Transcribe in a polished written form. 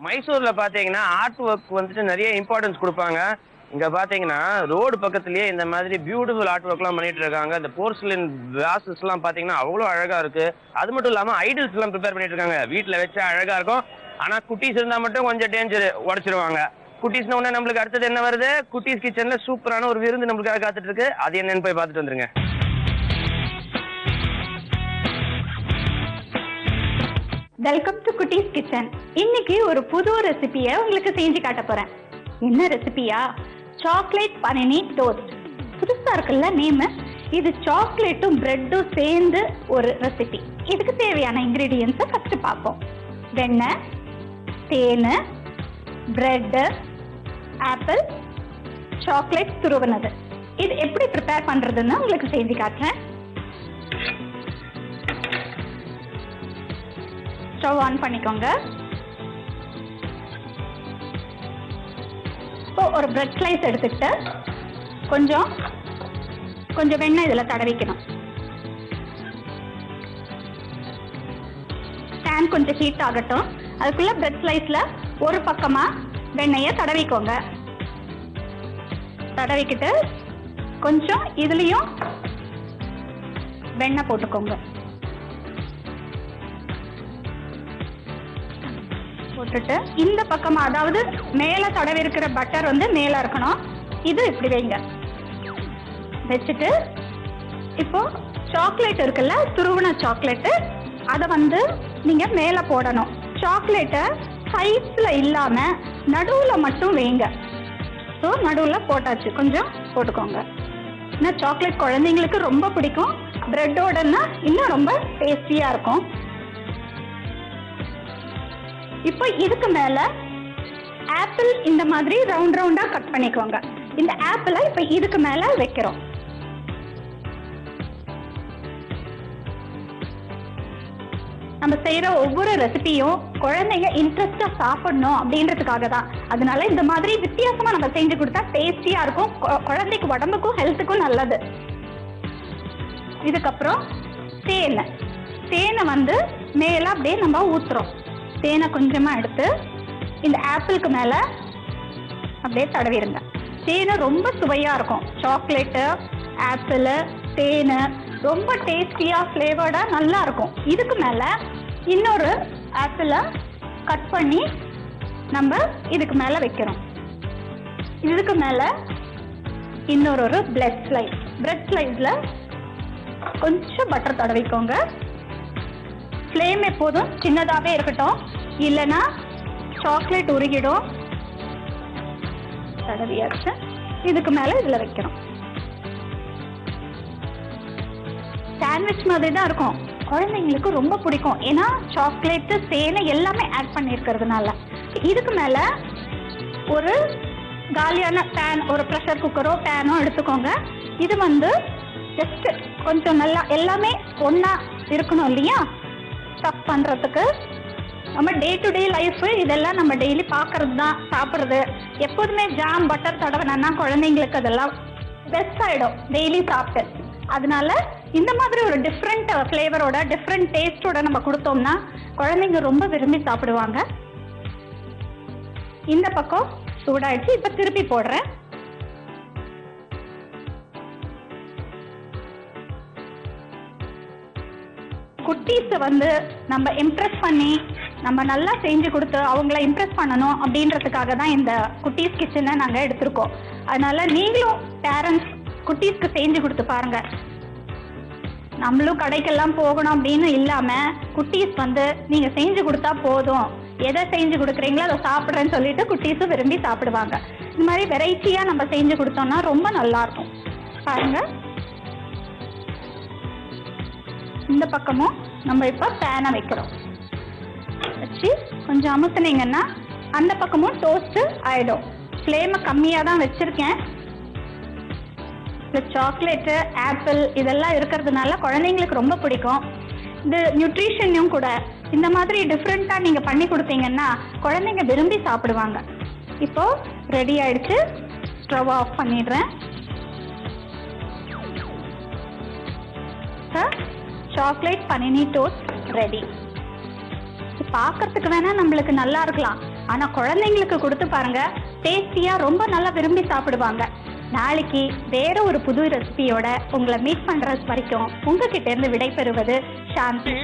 மைசூர்ல பாத்தீங்கன்னா art work வந்துட்டு நிறைய இம்பார்ட்டன்ஸ் கொடுப்பாங்க. இங்க பாத்தீங்கன்னா ரோடு பக்கத்துலயே இந்த மாதிரி பியூட்டிஃபுல் ஆர்ட் ஒர்க் எல்லாம் பண்ணிட்டு இருக்காங்க. இந்த போர்சிலின் வாசஸ் எல்லாம் பாத்தீங்கன்னா அவ்வளவு அழகா இருக்கு. அது மட்டும் இல்லாம ஐடல்ஸ் எல்லாம் ப்ரிப்பேர் பண்ணிட்டு இருக்காங்க. வீட்டுல வச்சா அழகா இருக்கும். ஆனா குட்டீஸ் இருந்தா மட்டும் கொஞ்சம் டேஞ்சர், உடைச்சிருவாங்க. குட்டீஸ்ன உடனே நம்மளுக்கு அடுத்தது என்ன வருது? குட்டீஸ் கிச்சன்ல சூப்பரான ஒரு விருந்து நம்மளுக்காக காத்துட்டு இருக்கு. அது என்னன்னு போய் பார்த்துட்டு வந்துருங்க. வெல்கம் டு குட்டீஸ் கிச்சன். இன்னைக்கு ஒரு புது ரெசிபியை உங்களுக்கு செஞ்சு காட்ட போறேன். என்ன ரெசிபியா? Chocolate panini toast. புதுசா இருக்குல்ல நேம். இது சாக்லேட்டும் பிரெட்டும் சேர்ந்து ஒரு ரெசிபி. இதுக்கு தேவையான இன்கிரீடியன்ஸை ஃபர்ஸ்ட் பார்ப்போம். வெண்ணெய், தேன், பிரெட், ஆப்பிள், சாக்லேட் துருவனது. இது எப்படி ப்ரிப்பேர் பண்றதுன்னு உங்களுக்கு செஞ்சு காட்டுறேன். ஸ்டவ் ஆன் பண்ணிக்கோங்க. இப்போ ஒரு பிரெட் ஸ்லைஸ் எடுத்துக்கிட்டு கொஞ்சம் வெண்ணெய் இதில் தடவிக்கணும். பேன் கொஞ்சம் ஹீட் ஆகட்டும். அதுக்குள்ள பிரெட் ஸ்லைஸ்ல ஒரு பக்கமா வெண்ணெயை தடவிக்கோங்க. தடவிக்கிட்டு கொஞ்சம் இதுலயும் வெண்ணெய் போட்டுக்கோங்க. போட்டுட்டு இந்த பக்கமா, அதாவது மேல தடவி இருக்கிற பட்டர் வந்து மேல இருக்கணும். இது இப்படி வைங்க. வச்சுட்டு இப்போ சாக்லேட் இருக்குல்ல, துருவன சாக்லேட், அதை வந்து நீங்க மேல போடணும். சாக்லேட்டை சைட்ஸ்ல இல்லாம நடுவுல மட்டும் வைங்க. ஸோ நடுவுல போட்டாச்சு. கொஞ்சம் போட்டுக்கோங்க. ஏன்னா சாக்லேட் குழந்தைங்களுக்கு ரொம்ப பிடிக்கும். பிரெட்டோடனா இன்னும் ரொம்ப டேஸ்டியா இருக்கும். இப்போ இதுக்கு மேல ஆப்பிள் இந்த மாதிரி ரவுண்ட் ரவுண்டா கட் பண்ணிக்கோங்க. இந்த ஆப்பிளை இப்போ இதுக்கு மேல வைக்கிறோம். நம்ம செய்யற ஒவ்வொரு ரெசிபியும் குழந்தைங்க இன்ட்ரெஸ்டா சாப்பிடணும் அப்படின்றதுக்காக தான். அதனால இந்த மாதிரி வித்தியாசமா நம்ம செஞ்சு கொடுத்தா டேஸ்டியா இருக்கும். குழந்தைக்கு உடம்புக்கும் ஹெல்த்துக்கும் நல்லது. இதுக்கப்புறம் தேனை வந்து மேல அப்படியே நம்ம ஊத்துறோம். தேனை கொஞ்சமா எடுத்து இந்த ஆப்பிளுக்கு மேல அப்படியே தடவிடுங்க. தேனை ரொம்ப சுவையா இருக்கும். சாக்லேட்டு, ஆப்பிள், தேனு ரொம்ப டேஸ்டியா ஃப்ளேவர்டா நல்லா இருக்கும். இதுக்கு மேல இன்னொரு ஆப்பிளை கட் பண்ணி நம்ம இதுக்கு மேல வைக்கிறோம். இதுக்கு மேல இன்னொரு பிரெட் ஸ்லைஸ்ல கொஞ்சம் பட்டர் தடவிக்கோங்க. ஃப்ளேம் எப்போதும் சின்னதாகவே இருக்கட்டும், இல்லைன்னா சாக்லேட் உருகிடும். தடவியாச்சு. இதுக்கு மேலே இதில் வைக்கிறோம். சாண்ட்விச் மாதிரி தான் இருக்கும். குழந்தைங்களுக்கு ரொம்ப பிடிக்கும். ஏன்னா சாக்லேட்டு, தேனை எல்லாமே ஆட் பண்ணியிருக்கிறதுனால. இதுக்கு மேலே ஒரு காலியான பேன், ஒரு ப்ரெஷர் குக்கரோ பேனோ எடுத்துக்கோங்க. இது வந்து ஜஸ்ட் கொஞ்சம் நல்லா எல்லாமே ஒன்றா இருக்கணும் இல்லையா ஸ்டஃப் பண்ணுறதுக்கு. நம்ம டே டு டே லைஃப் இதெல்லாம் நம்ம டெய்லி பார்க்கறது தான், சாப்பிட்றது. எப்போதுமே ஜாம் பட்டர் தடவைனா குழந்தைங்களுக்கு அதெல்லாம் பெஸ்ட் ஆகிடும் டெய்லி சாப்பிட்டு. அதனால இந்த மாதிரி ஒரு டிஃப்ரெண்ட் ஃப்ளேவரோட, டிஃப்ரெண்ட் டேஸ்டோட நம்ம கொடுத்தோம்னா குழந்தைங்க ரொம்ப விரும்பி சாப்பிடுவாங்க. இந்த பக்கம் சூடாயிடுச்சு. இப்போ திருப்பி போடுறேன். குட்டீஸை வந்து நம்ம இம்ப்ரெஸ் பண்ணி நம்ம நல்லா செஞ்சு கொடுத்து அவங்கள இம்ப்ரெஸ் பண்ணணும் அப்படின்றதுக்காக தான் இந்த குட்டீஸ் கிச்சனை நாங்கள் எடுத்திருக்கோம். அதனால நீங்களும் பேரண்ட்ஸ் குட்டீஸ்க்கு செஞ்சு கொடுத்து பாருங்க. நம்மளும் கடைக்கெல்லாம் போகணும் அப்படின்னு இல்லாமல் குட்டீஸ் வந்து நீங்கள் செஞ்சு கொடுத்தா போதும், எதை செஞ்சு கொடுக்குறீங்களோ அதை சாப்பிட்றேன்னு சொல்லிட்டு குட்டீஸும் விரும்பி சாப்பிடுவாங்க. இந்த மாதிரி வெரைட்டியாக நம்ம செஞ்சு கொடுத்தோம்னா ரொம்ப நல்லாயிருக்கும். பாருங்க, இந்த பக்கமும் நம்ம இப்போ பேனை வைக்கிறோம். வச்சு கொஞ்சம் அமுத்துனீங்கன்னா அந்த பக்கமும் டோஸ்ட்டு ஆகிடும். ஃப்ளேமை கம்மியாக தான் வச்சுருக்கேன். இந்த சாக்லேட்டு, ஆப்பிள் இதெல்லாம் இருக்கிறதுனால குழந்தைங்களுக்கு ரொம்ப பிடிக்கும். இது நியூட்ரிஷனும் கூட. இந்த மாதிரி டிஃப்ரெண்ட்டாக நீங்கள் பண்ணி கொடுத்தீங்கன்னா குழந்தைங்க விரும்பி சாப்பிடுவாங்க. இப்போது ரெடி ஆயிடுச்சு. ஸ்டவ் ஆஃப் பண்ணிடுறேன். Chocolate panini toast ready. பார்க்கறதுக்கு வேணா நம்மளுக்கு நல்லா இருக்கலாம், ஆனா குழந்தைங்களுக்கு கொடுத்து பாருங்க, டேஸ்டியா ரொம்ப நல்லா விரும்பி சாப்பிடுவாங்க. நாளைக்கு வேற ஒரு புது ரெசிபியோட உங்களை மீட் பண்றது வரைக்கும் உங்ககிட்ட இருந்து விடை பெறுவது சாந்தி.